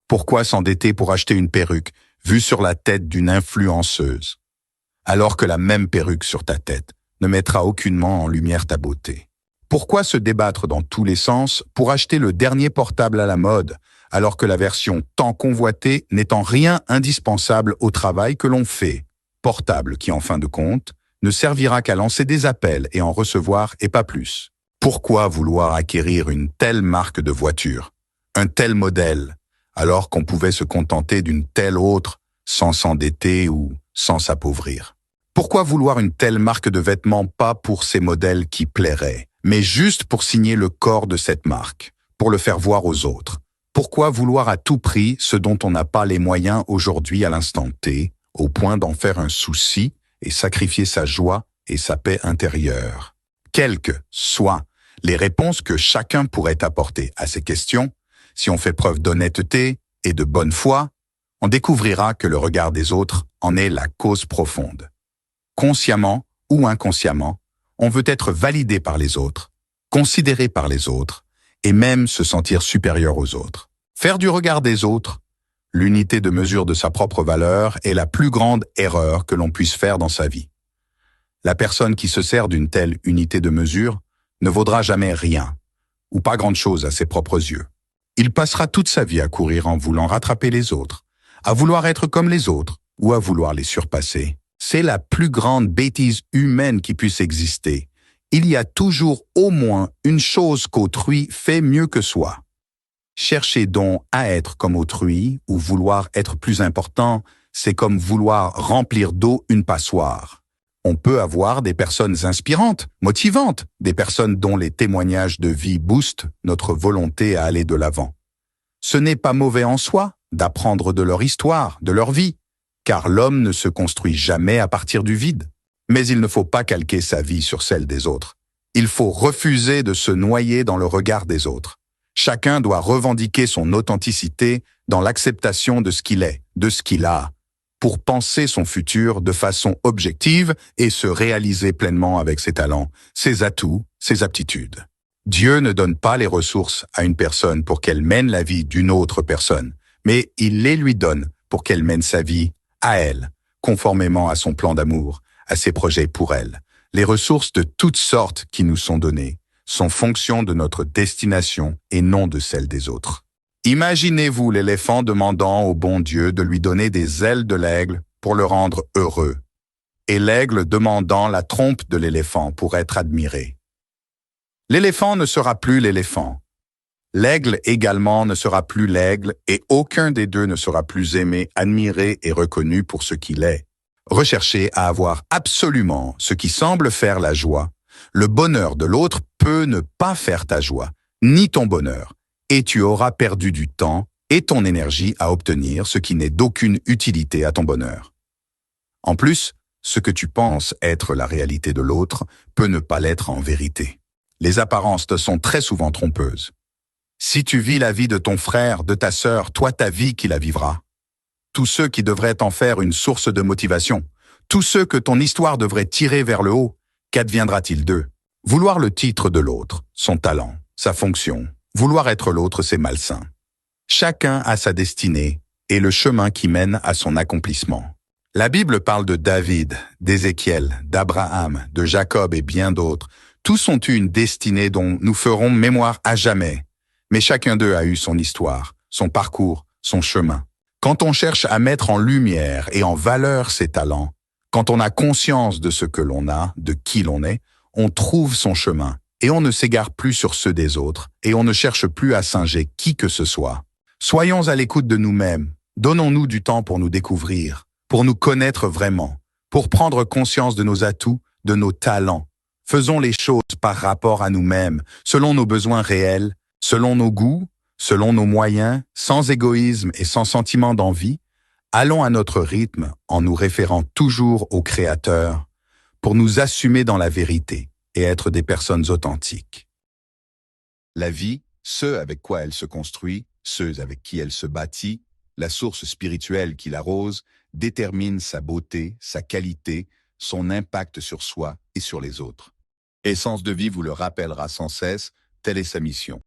Pourquoi s'endetter pour acheter une perruque vue sur la tête d'une influenceuse, alors que la même perruque sur ta tête ne mettra aucunement en lumière ta beauté? Pourquoi se débattre dans tous les sens pour acheter le dernier portable à la mode, alors que la version tant convoitée n'est en rien indispensable au travail que l'on fait? Portable qui, en fin de compte, ne servira qu'à lancer des appels et en recevoir et pas plus. Pourquoi vouloir acquérir une telle marque de voiture, un tel modèle, alors qu'on pouvait se contenter d'une telle autre sans s'endetter ou sans s'appauvrir? Pourquoi vouloir une telle marque de vêtements pas pour ces modèles qui plairaient, mais juste pour signer le corps de cette marque, pour le faire voir aux autres? Pourquoi vouloir à tout prix ce dont on n'a pas les moyens aujourd'hui à l'instant T, au point d'en faire un souci et sacrifier sa joie et sa paix intérieure? Quelles que soient les réponses que chacun pourrait apporter à ces questions, si on fait preuve d'honnêteté et de bonne foi, on découvrira que le regard des autres en est la cause profonde. Consciemment ou inconsciemment, on veut être validé par les autres, considéré par les autres, et même se sentir supérieur aux autres. Faire du regard des autres l'unité de mesure de sa propre valeur est la plus grande erreur que l'on puisse faire dans sa vie. La personne qui se sert d'une telle unité de mesure ne vaudra jamais rien, ou pas grand-chose à ses propres yeux. Il passera toute sa vie à courir en voulant rattraper les autres, à vouloir être comme les autres, ou à vouloir les surpasser. C'est la plus grande bêtise humaine qui puisse exister. Il y a toujours au moins une chose qu'autrui fait mieux que soi. Chercher donc à être comme autrui ou vouloir être plus important, c'est comme vouloir remplir d'eau une passoire. On peut avoir des personnes inspirantes, motivantes, des personnes dont les témoignages de vie boostent notre volonté à aller de l'avant. Ce n'est pas mauvais en soi d'apprendre de leur histoire, de leur vie, car l'homme ne se construit jamais à partir du vide. Mais il ne faut pas calquer sa vie sur celle des autres. Il faut refuser de se noyer dans le regard des autres. Chacun doit revendiquer son authenticité dans l'acceptation de ce qu'il est, de ce qu'il a, pour penser son futur de façon objective et se réaliser pleinement avec ses talents, ses atouts, ses aptitudes. Dieu ne donne pas les ressources à une personne pour qu'elle mène la vie d'une autre personne, mais il les lui donne pour qu'elle mène sa vie à elle, conformément à son plan d'amour, à ses projets pour elle. Les ressources de toutes sortes qui nous sont données sont fonction de notre destination et non de celle des autres. Imaginez-vous l'éléphant demandant au bon Dieu de lui donner des ailes de l'aigle pour le rendre heureux, et l'aigle demandant la trompe de l'éléphant pour être admiré. L'éléphant ne sera plus l'éléphant. L'aigle également ne sera plus l'aigle et aucun des deux ne sera plus aimé, admiré et reconnu pour ce qu'il est. Rechercher à avoir absolument ce qui semble faire la joie, le bonheur de l'autre peut ne pas faire ta joie, ni ton bonheur, et tu auras perdu du temps et ton énergie à obtenir ce qui n'est d'aucune utilité à ton bonheur. En plus, ce que tu penses être la réalité de l'autre peut ne pas l'être en vérité. Les apparences te sont très souvent trompeuses. Si tu vis la vie de ton frère, de ta sœur, toi ta vie qui la vivra. Tous ceux qui devraient en faire une source de motivation, tous ceux que ton histoire devrait tirer vers le haut, qu'adviendra-t-il d'eux? Vouloir le titre de l'autre, son talent, sa fonction, vouloir être l'autre, c'est malsain. Chacun a sa destinée et le chemin qui mène à son accomplissement. La Bible parle de David, d'Ézéchiel, d'Abraham, de Jacob et bien d'autres. Tous ont eu une destinée dont nous ferons mémoire à jamais. Mais chacun d'eux a eu son histoire, son parcours, son chemin. Quand on cherche à mettre en lumière et en valeur ses talents, quand on a conscience de ce que l'on a, de qui l'on est, on trouve son chemin et on ne s'égare plus sur ceux des autres et on ne cherche plus à singer qui que ce soit. Soyons à l'écoute de nous-mêmes, donnons-nous du temps pour nous découvrir, pour nous connaître vraiment, pour prendre conscience de nos atouts, de nos talents. Faisons les choses par rapport à nous-mêmes, selon nos besoins réels, selon nos goûts, selon nos moyens, sans égoïsme et sans sentiment d'envie. Allons à notre rythme en nous référant toujours au Créateur pour nous assumer dans la vérité et être des personnes authentiques. La vie, ce avec quoi elle se construit, ceux avec qui elle se bâtit, la source spirituelle qui l'arrose, détermine sa beauté, sa qualité, son impact sur soi et sur les autres. Essence de vie vous le rappellera sans cesse, telle est sa mission.